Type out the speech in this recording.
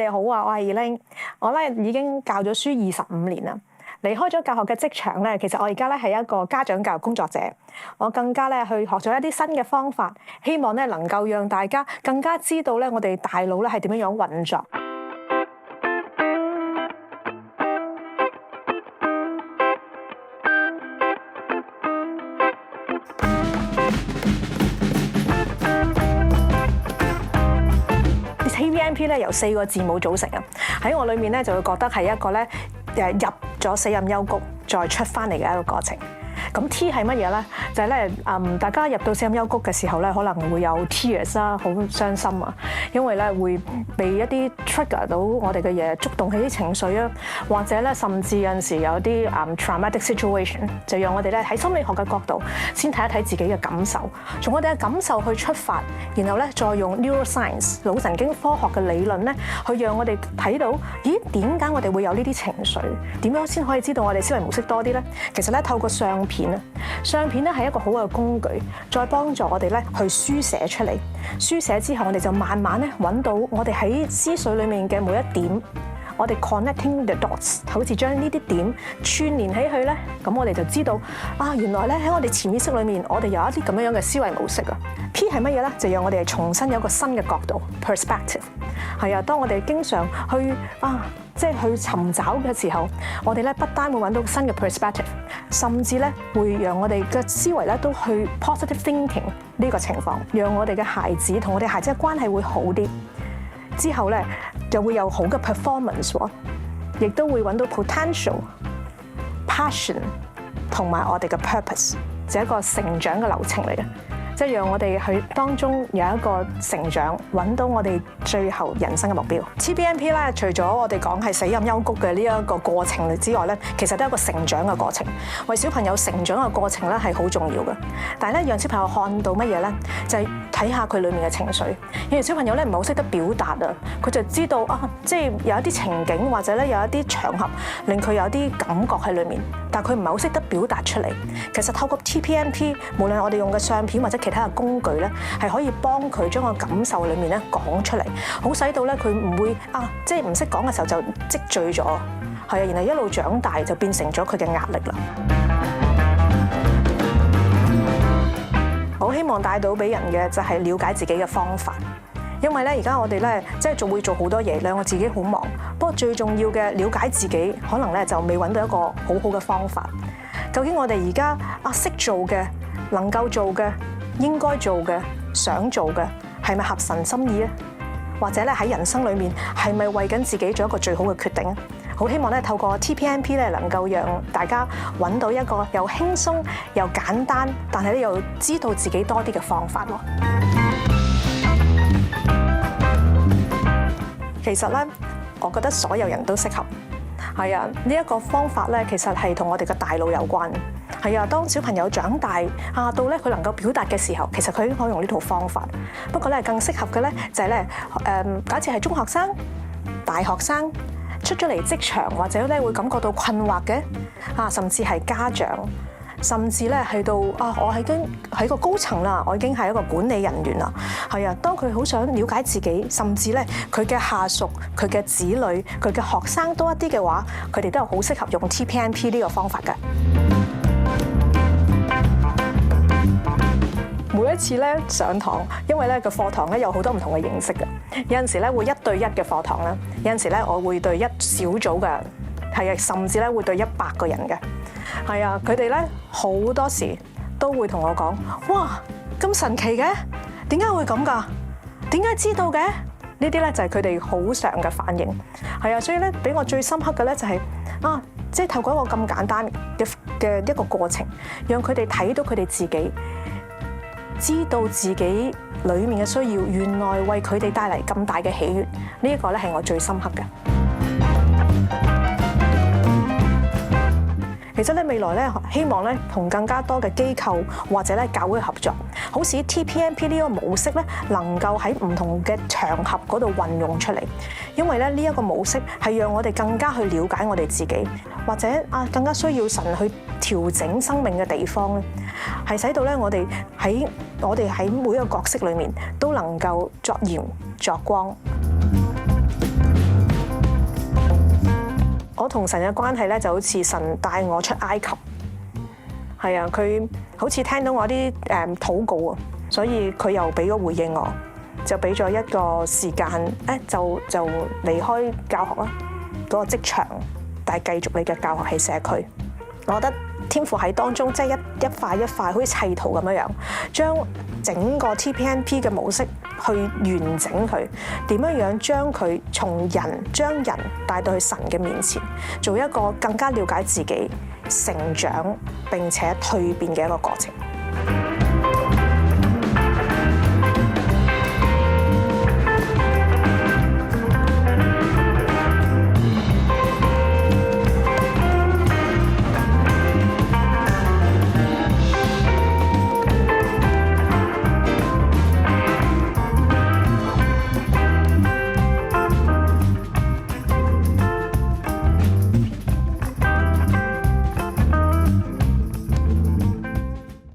哋好啊，我係 Elaine，我咧已經教咗書25年啦。離開咗教學嘅職場咧，其實我而家咧係一個家長教育工作者。我更加咧去學咗一啲新嘅方法，希望咧能夠讓大家更加知道咧我哋大腦咧係點樣樣運作。TPNP 咧由4個字母組成啊，喺我裏面咧就會覺得係一個咧入咗死蔭幽谷再出翻嚟嘅一個過程。咁 T 係乜嘢咧？就係咧大家入到死蔭幽谷嘅時候咧，可能會有 tears 啦，好傷心啊，因為咧會被一啲 trigger 到我哋嘅嘢，觸動起啲情緒啊，或者咧甚至有陣時有啲traumatic situation， 就讓我哋咧喺心理學嘅角度先睇一睇自己嘅感受，從我哋嘅感受去出發，然後咧再用 neuroscience 腦神經科學嘅理論咧，去讓我哋睇到，咦點解我哋會有呢啲情緒？點樣先可以知道我哋思維模式多啲咧？其實咧透過相片咧係一個好嘅工具，再幫助我哋咧去書寫出嚟。書寫之後，我哋就慢慢咧揾到我哋喺思緒裡面嘅每一點，我哋 connecting the dots， 好似將呢啲點串連起去咧，咁我哋就知道原來咧喺我哋潛意識裡面，我哋有一啲咁樣嘅思維模式啊。P 係乜嘢咧？就讓我哋重新有一個新嘅角度 perspective。係啊，當我哋經常去去尋找嘅時候，我哋咧不單會揾到新嘅 perspective， 甚至咧會讓我哋嘅思維咧都去 positive thinking 呢個情況，讓我哋嘅孩子同我哋孩子嘅關係會好啲。之後咧就會有好嘅 performance 喎，亦都會揾到 potential、passion 同埋我哋嘅 purpose， 就係一個成長嘅流程嚟嘅。即係讓我哋去當中有一個成長，揾到我哋最後人生嘅目標。TPNP 咧，除咗我哋講係死蔭幽谷嘅呢一個過程之外咧，其實都係一個成長嘅過程。為小朋友成長嘅過程咧係好重要嘅。但係咧，讓小朋友看到乜嘢咧，就係睇下佢裡面嘅情緒。有啲小朋友咧唔係好識得表達啊，佢就知道即係有一啲情景或者咧有一啲場合令佢有啲感覺喺裡面，但係佢唔係好識得表達出嚟。其實透過 TPNP， 無論我哋用嘅相片或者其他嘅工具咧，係可以幫佢將個感受裡面咧講出嚟，好使到咧佢唔會即係唔識講嘅時候就積聚咗，係啊，然後一路長大就變成咗佢嘅壓力啦。好希望帶到俾人嘅就係了解自己嘅方法，因為咧而家我哋咧即係會做好多嘢，我自己好忙，不過最重要嘅了解自己，可能咧就未揾到一個好好嘅方法。究竟我哋而家識做嘅、能夠做嘅、應該做嘅、想做嘅，係咪合神心意咧？或者咧喺人生裏面係咪為緊自己做一個最好嘅決定啊？好希望咧透過 TPNP 咧能夠讓大家揾到一個又輕鬆又簡單，但係咧又知道自己多啲嘅方法咯。其實咧，我覺得所有人都適合。係啊，呢一個方法咧，其實係同我哋嘅大腦有關。係啊，當小朋友長大到咧佢能夠表達嘅時候，其實佢已經可以用呢套方法。不過咧，更適合嘅咧就係咧假設係中學生、大學生出咗嚟職場，或者咧會感覺到困惑嘅甚至係家長，甚至咧去到我已經喺個高層啦，我已經係一個管理人員啦。係啊，當佢好想了解自己，甚至咧佢嘅下屬、佢嘅子女、佢嘅學生多一啲嘅話，佢哋都係好適合用 TPNP 呢個方法嘅。每一次咧上堂，因為咧個課堂咧有好多唔同嘅形式嘅，有陣時咧會1對1嘅課堂啦，有陣時咧我會對一小組嘅，係啊，甚至咧會對100個人嘅，係啊，佢哋咧好多時都會同我講：哇，咁神奇嘅，點解會咁㗎？點解知道嘅？呢啲咧就係佢哋好常嘅反應，係啊，所以咧俾我最深刻嘅咧就係即係透過一個咁簡單嘅一個過程，讓佢哋睇到佢哋自己。知道自己裏面嘅需要，原來為佢哋帶嚟咁大嘅喜悅，呢一個咧係我最深刻嘅。其實咧未來咧希望咧同更加多嘅機構或者咧教會合作，好似 TPNP 呢個模式咧能夠喺唔同嘅場合嗰度運用出嚟，因為咧呢一個模式係讓我哋更加去了解我哋自己，或者更加需要神去調整生命嘅地方咧，係使到咧我哋喺每一個角色裏面都能夠作鹽作光。我同神嘅關係咧就好似神帶我出埃及，係啊，佢好似聽到我啲禱告啊，所以佢又俾咗回應我，就俾咗一個時間，就離開教學啦，嗰個職場，但係繼續你嘅教學喺社區。我覺得天父喺當中即係一塊一塊好似砌圖咁樣樣，將整個 TPNP 嘅模式去完整佢，點樣樣將佢將人帶到去神嘅面前，做一個更加了解自己、成長並且蛻變嘅一個過程。